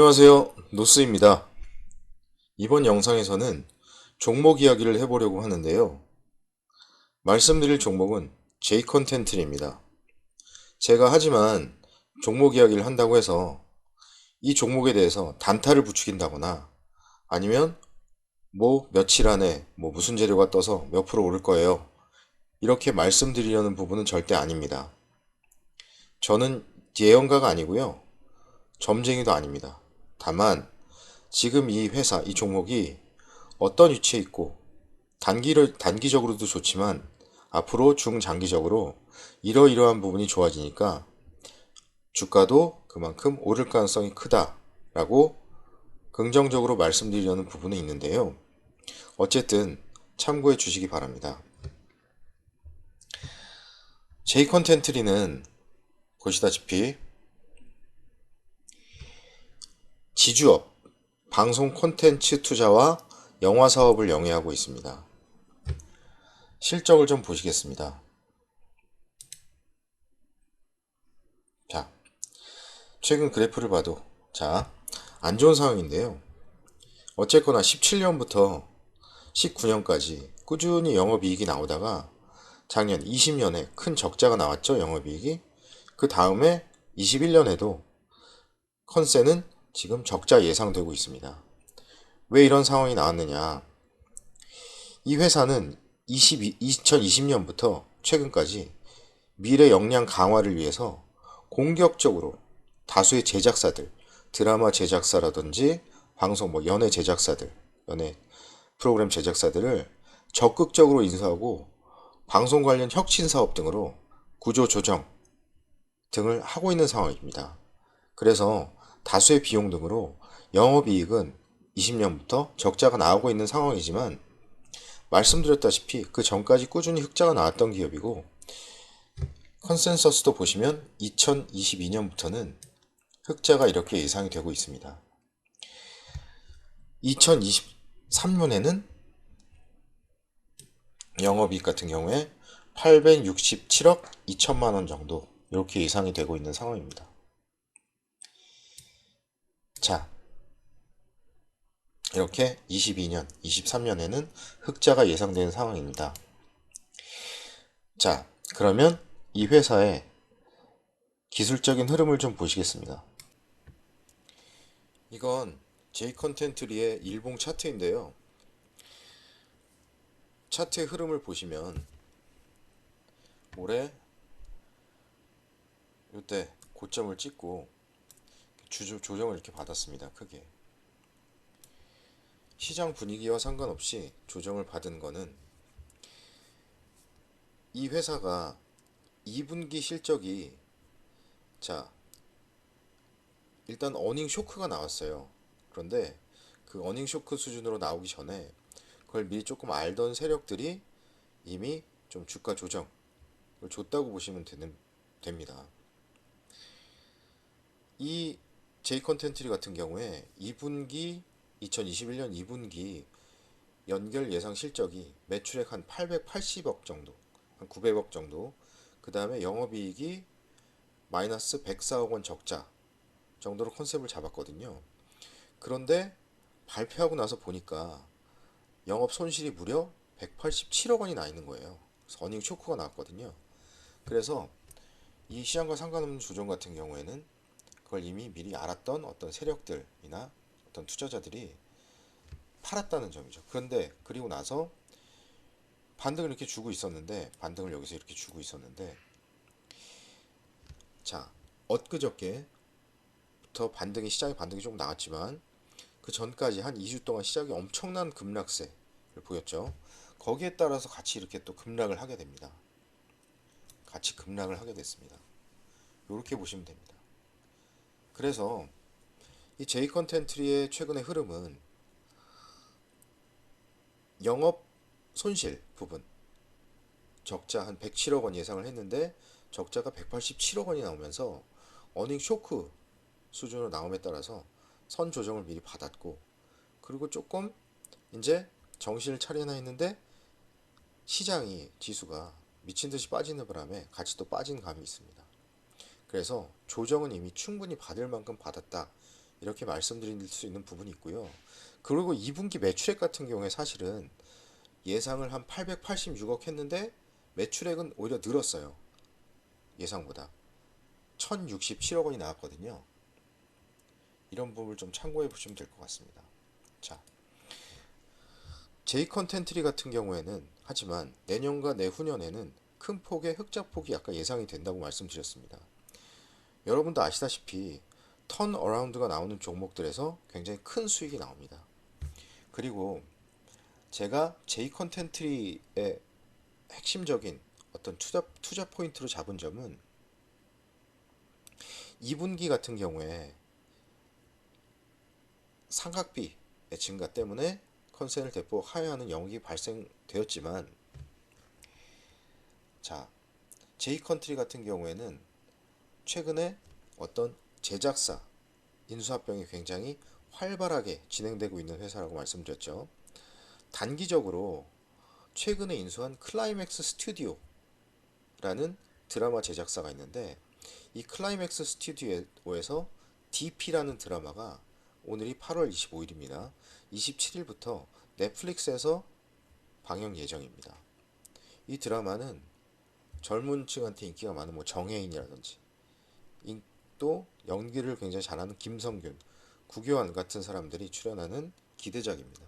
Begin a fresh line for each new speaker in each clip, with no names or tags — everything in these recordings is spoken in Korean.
안녕하세요, 노스입니다. 이번 영상에서는 종목 이야기를 해보려고 하는데요. 말씀드릴 종목은 J컨텐트리입니다. 제가 하지만 종목 이야기를 한다고 해서 이 종목에 대해서 단타를 부추긴다거나 아니면 며칠 안에 무슨 재료가 떠서 몇 프로 오를 거예요, 이렇게 말씀드리려는 부분은 절대 아닙니다. 저는 예언가가 아니고요, 점쟁이도 아닙니다. 다만 지금 이 회사, 이 종목이 어떤 위치에 있고 단기적으로도 좋지만 앞으로 중장기적으로 이러이러한 부분이 좋아지니까 주가도 그만큼 오를 가능성이 크다라고 긍정적으로 말씀드리려는 부분이 있는데요. 어쨌든 참고해 주시기 바랍니다. J컨텐트리는 보시다시피 지주업, 방송 콘텐츠 투자와 영화 사업을 영위하고 있습니다. 실적을 좀 보시겠습니다. 자, 최근 그래프를 봐도 안 좋은 상황인데요. 어쨌거나 17년부터 19년까지 꾸준히 영업이익이 나오다가 작년 20년에 큰 적자가 나왔죠, 영업이익이. 그 다음에 21년에도 컨센은 지금 적자 예상되고 있습니다. 왜 이런 상황이 나왔느냐? 이 회사는 2020년부터 최근까지 미래 역량 강화를 위해서 공격적으로 다수의 제작사들, 드라마 제작사라든지 방송 연예 제작사들, 연예 프로그램 제작사들을 적극적으로 인수하고 방송 관련 혁신 사업 등으로 구조 조정 등을 하고 있는 상황입니다. 그래서 다수의 비용 등으로 영업이익은 20년부터 적자가 나오고 있는 상황이지만, 말씀드렸다시피 그 전까지 꾸준히 흑자가 나왔던 기업이고, 컨센서스도 보시면 2022년부터는 흑자가 이렇게 예상이 되고 있습니다. 2023년에는 영업이익 같은 경우에 867억 2천만 원 정도 이렇게 예상이 되고 있는 상황입니다. 자, 이렇게 22년, 23년에는 흑자가 예상되는 상황입니다. 자, 그러면 이 회사의 기술적인 흐름을 좀 보시겠습니다. 이건 J컨텐트리의 일봉 차트인데요. 차트의 흐름을 보시면 올해 이때 고점을 찍고 조정을 이렇게 받았습니다. 크게. 시장 분위기와 상관없이 조정을 받은 거는 이 회사가 2분기 실적이, 일단 어닝 쇼크가 나왔어요. 그런데 그 어닝 쇼크 수준으로 나오기 전에 그걸 미리 조금 알던 세력들이 이미 좀 주가 조정을 줬다고 보시면 됩니다. 이 J컨텐트리 같은 경우에 2021년 2분기 연결 예상 실적이 매출액 한 880억 정도, 한 900억 정도, 그 다음에 영업이익이 마이너스 104억 원 적자 정도로 컨셉을 잡았거든요. 그런데 발표하고 나서 보니까 영업 손실이 무려 187억 원이 나 있는 거예요. 그래서 어닝 쇼크가 나왔거든요. 그래서 이 시장과 상관없는 조정 같은 경우에는 그걸 이미 미리 알았던 어떤 세력들이나 어떤 투자자들이 팔았다는 점이죠. 그런데 그리고 나서 반등을 이렇게 주고 있었는데, 반등을 여기서 이렇게 주고 있었는데, 엊그저께부터 시장의 반등이 조금 나왔지만 그 전까지 한 2주 동안 시장이 엄청난 급락세를 보였죠. 거기에 따라서 같이 이렇게 또 급락을 하게 됩니다. 같이 급락을 하게 됐습니다. 이렇게 보시면 됩니다. 그래서 이 J컨텐트리의 최근의 흐름은 영업 손실 부분, 적자 한 107억 원 예상을 했는데 적자가 187억 원이 나오면서 어닝 쇼크 수준으로 나옴에 따라서 선 조정을 미리 받았고, 그리고 조금 이제 정신을 차리나 했는데 시장이 지수가 미친 듯이 빠지는 바람에 같이 또 빠진 감이 있습니다. 그래서 조정은 이미 충분히 받을 만큼 받았다, 이렇게 말씀드릴 수 있는 부분이 있고요. 그리고 2분기 매출액 같은 경우에 사실은 예상을 한 886억 했는데 매출액은 오히려 늘었어요. 예상보다 1067억 원이 나왔거든요. 이런 부분을 좀 참고해 보시면 될 것 같습니다. 자, J 컨텐트리 같은 경우에는 하지만 내년과 내후년에는 큰 폭의 흑자폭이 아까 예상이 된다고 말씀드렸습니다. 여러분도 아시다시피 턴 어라운드가 나오는 종목들에서 굉장히 큰 수익이 나옵니다. 그리고 제가 J 컨텐트리의 핵심적인 어떤 투자 포인트로 잡은 점은 2분기 같은 경우에 상각비의 증가 때문에 컨센을 대폭 하회하는 영역이 발생되었지만, 자, J 컨트리 같은 경우에는 최근에 어떤 제작사 인수합병이 굉장히 활발하게 진행되고 있는 회사라고 말씀드렸죠. 단기적으로 최근에 인수한 클라이맥스 스튜디오라는 드라마 제작사가 있는데, 이 클라이맥스 스튜디오에서 DP라는 드라마가 오늘이 8월 25일입니다. 27일부터 넷플릭스에서 방영 예정입니다. 이 드라마는 젊은 층한테 인기가 많은 뭐 정혜인이라든지 또 연기를 굉장히 잘하는 김성균, 구교환 같은 사람들이 출연하는 기대작입니다.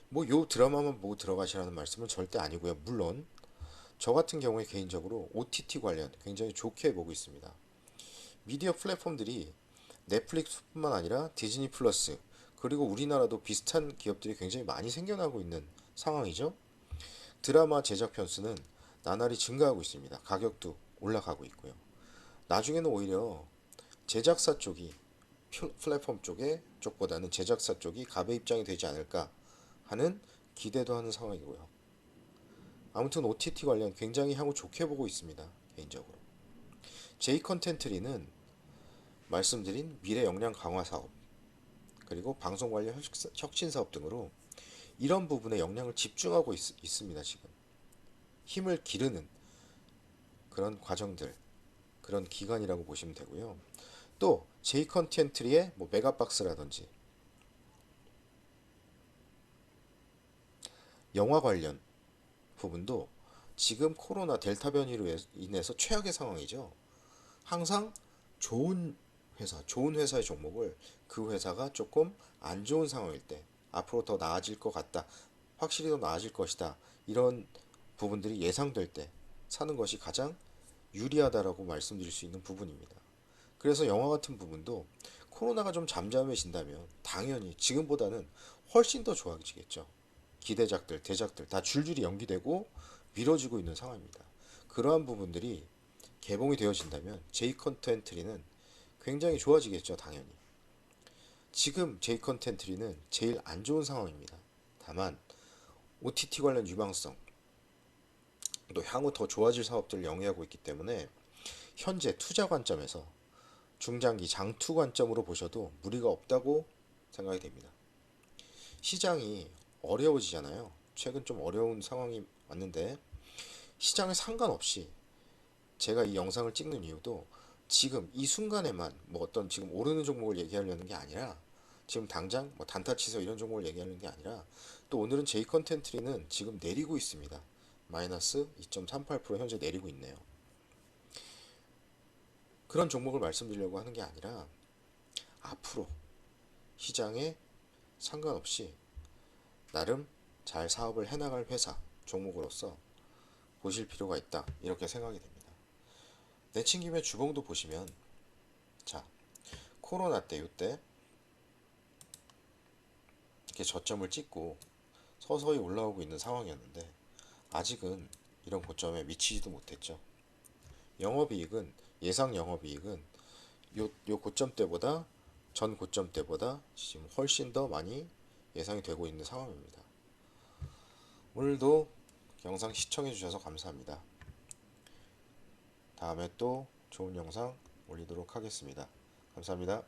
뭐 요 드라마만 보고 들어가시라는 말씀은 절대 아니고요. 물론 저 같은 경우에 개인적으로 OTT 관련 굉장히 좋게 보고 있습니다. 미디어 플랫폼들이 넷플릭스뿐만 아니라 디즈니 플러스, 그리고 우리나라도 비슷한 기업들이 굉장히 많이 생겨나고 있는 상황이죠. 드라마 제작 편수는 나날이 증가하고 있습니다. 가격도 올라가고 있고요. 나중에는 오히려 제작사 쪽이 플랫폼 쪽보다는 제작사 쪽이 갑의 입장이 되지 않을까 하는 기대도 하는 상황이고요. 아무튼 OTT 관련 굉장히 향후 좋게 보고 있습니다. 개인적으로. J 컨텐트리는 말씀드린 미래 역량 강화 사업, 그리고 방송 관련 혁신 사업 등으로 이런 부분에 역량을 집중하고 있습니다. 지금 힘을 기르는 그런 과정들, 그런 기간이라고 보시면 되고요. 또 J 컨텐트리의 뭐 메가박스라든지 영화 관련 부분도 지금 코로나 델타 변이로 인해서 최악의 상황이죠. 항상 좋은 좋은 회사의 종목을 그 회사가 조금 안 좋은 상황일 때, 앞으로 더 나아질 것 같다, 확실히 더 나아질 것이다, 이런 부분들이 예상될 때 사는 것이 가장 유리하다라고 말씀드릴 수 있는 부분입니다. 그래서 영화 같은 부분도 코로나가 좀 잠잠해진다면 당연히 지금보다는 훨씬 더 좋아지겠죠. 기대작들, 대작들 다 줄줄이 연기되고 미뤄지고 있는 상황입니다. 그러한 부분들이 개봉이 되어진다면 J 컨텐트리는 굉장히 좋아지겠죠, 당연히. 지금 J 컨텐트리는 제일 안 좋은 상황입니다. 다만 OTT 관련 유망성, 또 향후 더 좋아질 사업들을 영위하고 있기 때문에 현재 투자 관점에서 중장기 장투 관점으로 보셔도 무리가 없다고 생각이 됩니다. 시장이 어려워지잖아요. 최근 좀 어려운 상황이 왔는데 시장에 상관없이 제가 이 영상을 찍는 이유도 지금 이 순간에만 뭐 어떤 지금 오르는 종목을 얘기하려는 게 아니라, 지금 당장 뭐 단타 치서 이런 종목을 얘기하는 게 아니라, 또 오늘은 J 컨텐트리는 지금 내리고 있습니다. 마이너스 2.38% 현재 내리고 있네요. 그런 종목을 말씀드리려고 하는 게 아니라 앞으로 시장에 상관없이 나름 잘 사업을 해나갈 회사 종목으로서 보실 필요가 있다, 이렇게 생각이 됩니다. 내친 김에 주봉도 보시면, 자, 코로나 때 이때 이렇게 저점을 찍고 서서히 올라오고 있는 상황이었는데 아직은 이런 고점에 미치지도 못했죠. 영업이익은, 예상 영업이익은 요 고점 때보다, 전 고점 때보다 지금 훨씬 더 많이 예상이 되고 있는 상황입니다. 오늘도 영상 시청해 주셔서 감사합니다. 다음에 또 좋은 영상 올리도록 하겠습니다. 감사합니다.